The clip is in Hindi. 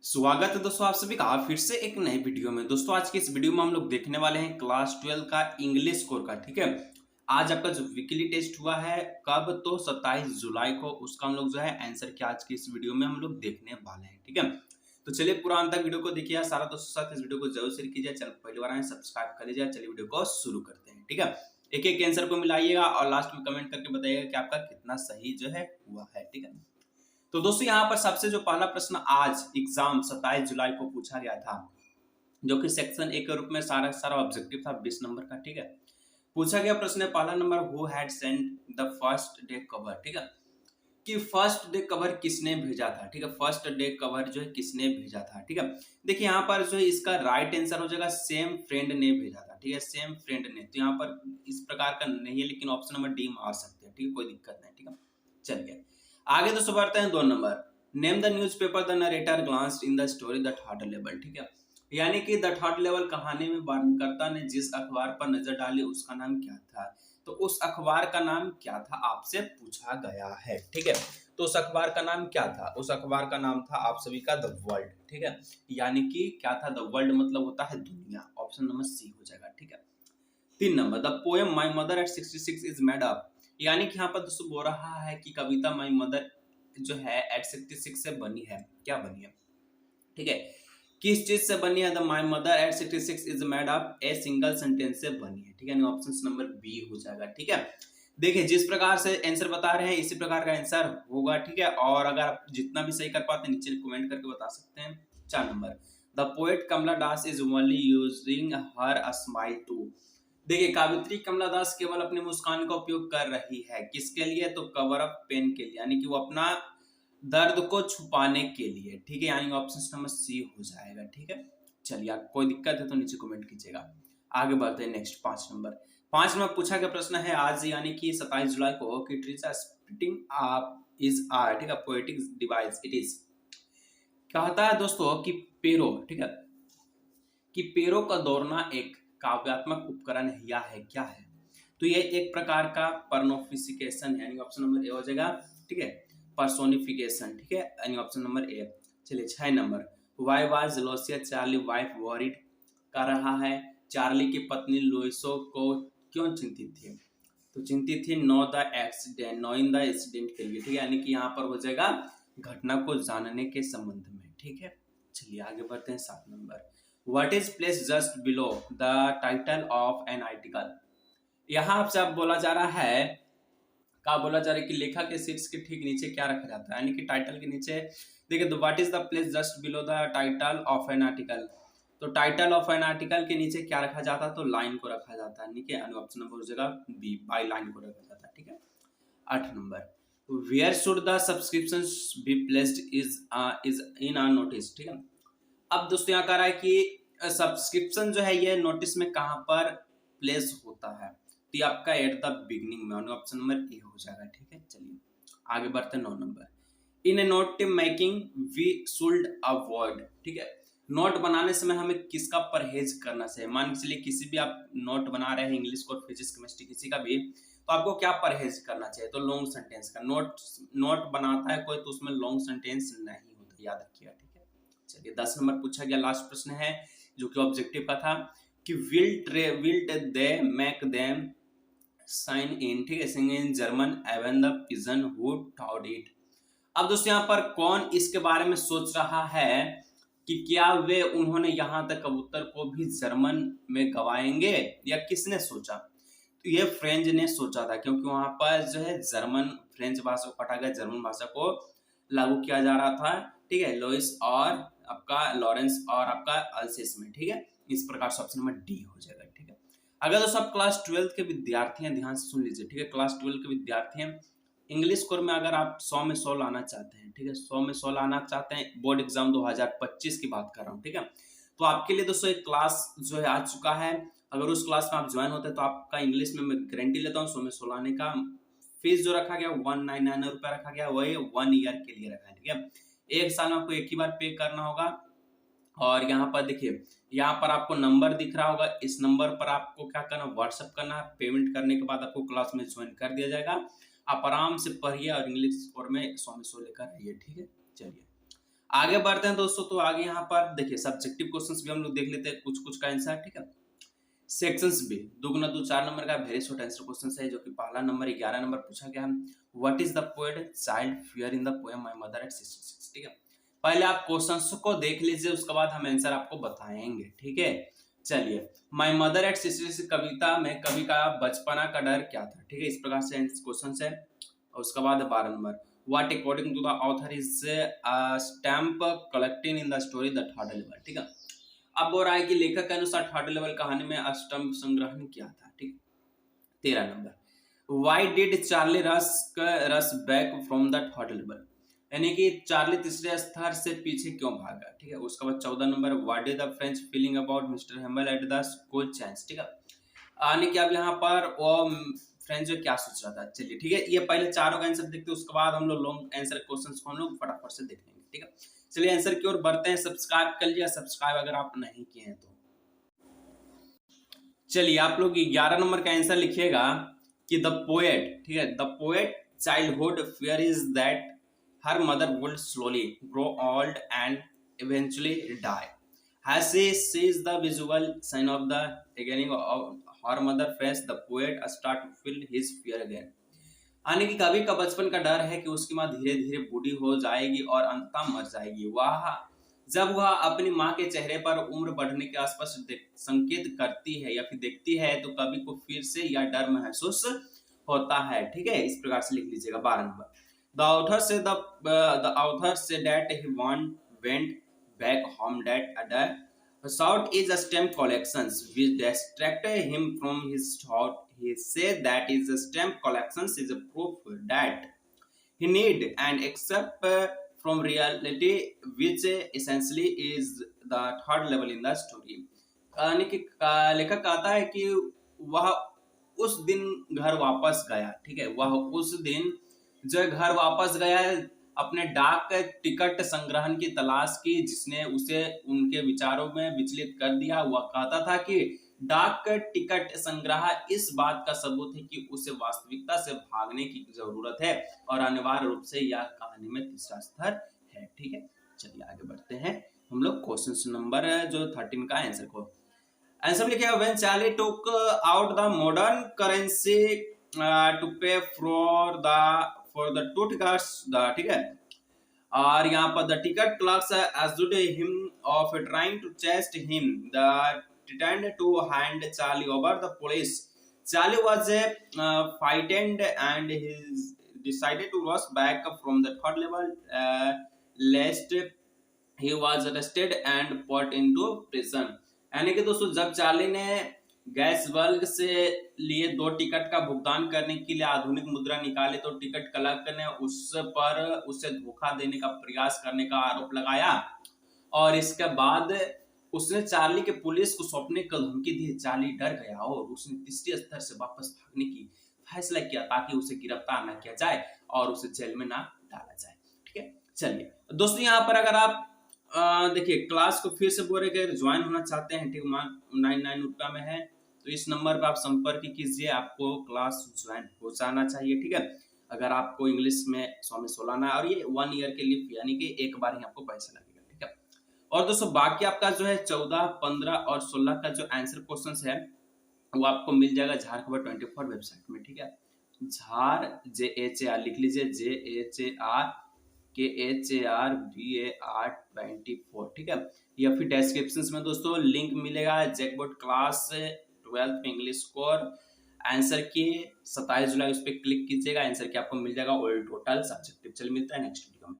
स्वागत है दोस्तों आप सभी का फिर से एक नई वीडियो में। दोस्तों आज की इस वीडियो में हम लोग देखने वाले हैं क्लास 12 का इंग्लिश स्कोर का। ठीक है, आज आपका जो वीकली टेस्ट हुआ है कब, तो 27 जुलाई को, उसका हम लोग जो है आंसर क्या आज की इस वीडियो में हम लोग देखने वाले हैं। ठीक है, तो चलिए पूरा अंत तक वीडियो को देखिए, सारा दोस्तों साथ इस वीडियो को जरूर शेयर कीजिए, चैनल पहली बार आए सब्सक्राइब कर लीजिए। चलिए वीडियो को शुरू करते हैं। ठीक है, एक एक आंसर को मिलाइएगा और लास्ट में कमेंट करके बताइएगा कि आपका कितना सही जो है हुआ है। ठीक है, तो दोस्तों यहाँ पर सबसे जो पहला प्रश्न आज एग्जाम 27 जुलाई को पूछा गया था, जो कि सेक्शन ए के रूप में सारा ऑब्जेक्टिव था 20 नंबर का। ठीक है, पूछा गया प्रश्न है पहला number, who had sent the first day cover. ठीक है, कि फर्स्ट डे कवर किसने भेजा था। ठीक है, फर्स्ट डे कवर जो है किसने भेजा था। ठीक है, देखिए यहाँ पर जो है इसका राइट आंसर हो जाएगा सेम फ्रेंड ने भेजा था। ठीक है, सेम फ्रेंड ने, तो यहाँ पर इस प्रकार का नहीं है, लेकिन ऑप्शन नंबर डी मार सकते हैं। ठीक है, कोई दिक्कत नहीं। ठीक है, चलिए आगे दोस्तों बढ़ते हैं 2 number, name the newspaper the narrator glanced in the story the third level. ठीक है, यानी कि द थर्ड लेवल कहानी में वर्णनकर्ता ने जिस अखबार पर नजर डाली उसका नाम क्या था। तो उस अखबार का नाम क्या था आपसे पूछा गया है। ठीक है, तो उस अखबार का नाम क्या था, उस अखबार का नाम था आप सभी का द वर्ल्ड। ठीक है, यानी कि क्या था, द वर्ल्ड मतलब होता है दुनिया, ऑप्शन नंबर सी हो जाएगा। ठीक है, 3 number, the poem my mother eight 66 is made up, यानी कि यहाँ पर दोस्तों बोल रहा है कि कविता माई मदर जो है एट 66 से बनी है। क्या बनी है, ठीक है, किस चीज से बनी है, the my mother eight 66 is made up a single sentence से बनी है। ठीक है, ऑप्शन नंबर बी हो जाएगा। ठीक है, देखिए जिस प्रकार से आंसर बता रहे हैं इसी प्रकार का आंसर होगा। ठीक है, और अगर आप जितना भी सही कर पाते हैं नीचे कमेंट करके बता सकते हैं। 4 number, the poet Kamala Das is only using her a smile to, देखिए कावित्री कमला दास केवल अपनी मुस्कान का उपयोग कर रही है, किसके लिए, तो कवर अप पेन के लिए, यानी कि वो अपना दर्द को छुपाने के लिए। ठीक है, यानी ऑप्शन नंबर सी हो जाएगा। ठीक है, चलिए कोई दिक्कत है तो नीचे कमेंट कीजिएगा। आगे बढ़ते हैं नेक्स्ट 5 नंबर। 5 नंबर पूछा गया प्रश्न है आज यानी कि 27 जुलाई को, कि it is a splitting up is art, ठीक है, पोएटिक डिवाइस इट इज, कहता है दोस्तों कि पेरो, ठीक है, कि पेड़ों का दौड़ना एक काव्यात्मक उपकरण है या है, क्या है, तो ये एक प्रकार का पर्नोफिसिकेशन है, यानी ऑप्शन नंबर ए हो जाएगा। ठीक है, पर्सोनिफिकेशन। ठीक है, यानी ऑप्शन नंबर ए। चलिए 6 number, why was Jelosia Charlie wife worried, कर रहा है चार्ली की पत्नी लुइसो को क्यों चिंतित थी, तो चिंतित थी know the accident, knowing the accident के लिए। ठीक है, यानी कि यहाँ पर हो जाएगा घटना को जानने के संबंध में। ठीक है, चलिए आगे बढ़ते हैं 7 number, What is placed just below the title of an article, यहाँ आपसे आप बोला जा रहा है, क्या बोला जा रहा है कि लेखक के शीर्ष के ठीक नीचे क्या रखा जाता है, यानी कि टाइटल के नीचे। देखिए what is the place just below the title of an article, तो टाइटल ऑफ एन आर्टिकल के नीचे क्या रखा जाता है, तो लाइन को रखा जाता है। ठीक है, ऑप्शन नंबर हो जाएगा बी, बाय लाइन को रखा जाता है। ठीक है, 8 number, where should the subscriptions be placed is in a notice. ठीक है, अब दोस्तों यहाँ कह रहा है कि सब्सक्रिप्शन जो है ये नोटिस में कहां पर प्लेस होता है, तो ये आपका एट द बिगनिंग में, ऑप्शन नंबर ए हो जाएगा। ठीक है, चलिए आगे बढ़ते हैं 9 number, in a note making we should avoid, ठीक है, नोट बनाने समय हमें किसका परहेज करना चाहिए, मान के चलिए किसी भी आप नोट बना रहे हैं इंग्लिश को, फिजिक्स केमिस्ट्री किसी का भी, तो आपको क्या परहेज करना चाहिए, तो लॉन्ग सेंटेंस का। नोट बनाता है कोई तो उसमें लॉन्ग सेंटेंस नहीं होता, याद रखिएगा। ठीक है, चलिए 10 नंबर पूछा गया लास्ट प्रश्न है जो कि ऑब्जेक्टिव का था, कि will they make them sign in, ठीक है, sing in German even the pigeon who taught it. अब दोस्तों यहाँ पर कौन इसके बारे में सोच रहा है कि क्या वे उन्होंने यहां तक कबूतर को भी जर्मन में गवाएंगे, या किसने सोचा, तो ये फ्रेंच ने सोचा था, क्योंकि वहां पर जो है जर्मन फ्रेंच भाषा को हटाकर जर्मन भाषा को लागू किया जा रहा था। ठीक है, लुइस और आपका लॉरेंस और आपका अल्सेस में। ठीक है, इस प्रकार से ऑप्शन नंबर डी हो जाएगा। ठीक है, अगर दोस्तों आप क्लास 12 के विद्यार्थी हैं, ध्यान से सुन लीजिए। ठीक है, क्लास 12 के विद्यार्थी हैं, इंग्लिश स्कोर में अगर आप 100 में 100 लाना चाहते हैं, ठीक है, 100 में 100 लाना चाहते हैं, बोर्ड एग्जाम 2025 की बात कर रहा हूँ। ठीक है, तो आपके लिए दोस्तों एक क्लास जो है आ चुका है, अगर उस क्लास में आप ज्वाइन होते हैं तो आपका इंग्लिश में मैं गारंटी लेता हूँ 100 में 100 लाने का। फीस जो रखा गया 199 रुपया रखा गया, वही 1 ईयर के लिए रखा है। ठीक है, एक साल में आपको एक ही बार पे करना होगा। और यहाँ पर देखिए, यहाँ पर आपको नंबर दिख रहा होगा, इस नंबर पर आपको क्या करना, व्हाट्सएप करना है। पेमेंट करने के बाद आपको क्लास में ज्वाइन कर दिया जाएगा। आप आराम से पढ़िए और इंग्लिश स्कोर में 100 में 100 लेकर आइए। ठीक है, चलिए आगे बढ़ते हैं दोस्तों, तो आगे यहाँ पर देखिए सब्जेक्टिव क्वेश्चंस भी हम लोग देख लेते हैं कुछ कुछ का आंसर, ठीक है। सेक्शंस भी 2 गुना 2 4 नंबर का वेरी शॉर्ट आंसर क्वेश्चन है, जो कि पहला नंबर 11 नंबर पूछा गया है, what is the poet child fear in the poem my mother eight 66, ठीक है। पहले आप क्वेश्चंस को देख लीजिए, उसके बाद हम आंसर आपको बताएंगे, ठीक है। चलिए, माय मदर एट 66 कविता में कवि का बचपना का डर क्या था, ठीक है, इस प्रकार से क्वेश्चन है। और उसके बाद 12 number, what according to the author is stamp collecting in the story the third level, ठीक है। अब हो रहा है कि लेखक के अनुसार थर्ड लेवल कहानी में स्टंप संग्रहण क्या था, ठीक। 13 नंबर, व्हाई डिड चार्ली रस back from the third level, यानी कि चार्ली तीसरे स्तर से पीछे क्यों भागा, ठीक है। उसके बाद 14 नंबर, what is the French feeling about mister Hamel at the school change, ठीक है। यानी कि अब यहाँ पर वो फ्रेंच जो क्या सोच रहा था। चलिए ठीक है, ये पहले चारों का आंसर देखते हैं, उसके बाद हम लोग लॉन्ग आंसर क्वेश्चंस को हम लोग फटाफट से देख लेंगे, ठीक है। चलिए आंसर की ओर बढ़ते हैं। सब्सक्राइब कर लिया, सब्सक्राइब अगर आप नहीं किए हैं तो। चलिए आप लोग 11 नंबर का आंसर लिखिएगा कि द पोएट, ठीक है, the poet childhood fear is that her mother would slowly grow old and eventually die. As she sees the visual sign of the beginning of her mother face, the poet start to feel his fear again. यानी कि कवि का बचपन का डर है कि उसकी माँ धीरे धीरे बूढ़ी हो जाएगी और अंततः मर जाएगी। वह जब वह अपनी माँ के चेहरे पर उम्र बढ़ने के आसपास संकेत करती है या फिर देखती है, तो कवि को फिर से यह डर महसूस होता है, ठीक है। इस प्रकार से लिख लीजिएगा 12 number. The author said that he went back home that the sought is a stamp collections which distracted him from his thought. He said that his stamp collections is a proof that he need and accept from reality, which essentially is the third level in the story. यानी कि लेखक कहता है कि वह उस दिन घर वापस गया, ठीक है, वह उस दिन जो घर वापस गया है, अपने डाक टिकट संग्रहण की तलाश की, जिसने उसे उनके विचारों में विचलित कर दिया। वह कहता था कि डाक टिकट संग्रह इस बात का सबूत है कि उसे वास्तविकता से भागने की जरूरत है, और अनिवार्य रूप से यह कहानी में तीसरा स्तर है, ठीक है। चलिए आगे बढ़ते हैं हम लोग क्वेश्चन नंबर जो 13 का आंसर को। आंसर लिखिए, when Charlie took out the modern currency to pay for the two tickets, ठीक है। और यहाँ पर the ticket clerks accused him of trying to chase him. The threatened to hand Charlie over the police. Charlie was frightened and he decided to rush back from the third level, lest he was arrested and put into prison. यानी कि दोस्तों जब चार्ली ने गैस वर्ग से लिए 2 टिकट का भुगतान करने के लिए आधुनिक मुद्रा निकाले, तो टिकट क्लर्क ने उस पर उसे धोखा देने का प्रयास करने का आरोप लगाया, और इसके बाद उसने चार्ली के पुलिस को सौंपने की धमकी दी। चार्ली डर गया और उसने तीसरे स्तर से वापस भागने की फैसला किया, ताकि उसे गिरफ्तार न किया जाए और उसे जेल में ना डाला जाए, ठीक है। चलिए दोस्तों, यहाँ पर अगर आप देखिए क्लास को फिर से बोल रहे कि ज्वाइन होना चाहते हैं, ठीक, 99 रुपया में है, तो इस नंबर पर आप संपर्क कीजिए, आपको क्लास ज्वाइन हो जाना चाहिए, ठीक है। अगर आपको इंग्लिश में 100 में 16 ना, और ये 1 ईयर के लिए, यानी कि एक बार ही आपको पैसा लगेगा, ठीक है। और दोस्तों बाकी आपका जो है 14, 15 और 16 का जो आंसर क्वेश्चन है वो आपको मिल जाएगा झार खबर 24 वेबसाइट में, ठीक है। झार JHAR लिख लीजिए, JHARKHARBAR24, ठीक है। या फिर डिस्क्रिप्शन में दोस्तों लिंक मिलेगा जैकबोर्ड क्लास 12 इंग्लिश कोर आंसर के 27 जुलाई, उस पर क्लिक कीजिएगा, आंसर के आपको मिल जाएगा ऑल टोटल सब्जेक्टिव। चलिए मिलता है नेक्स्ट वीडियो में।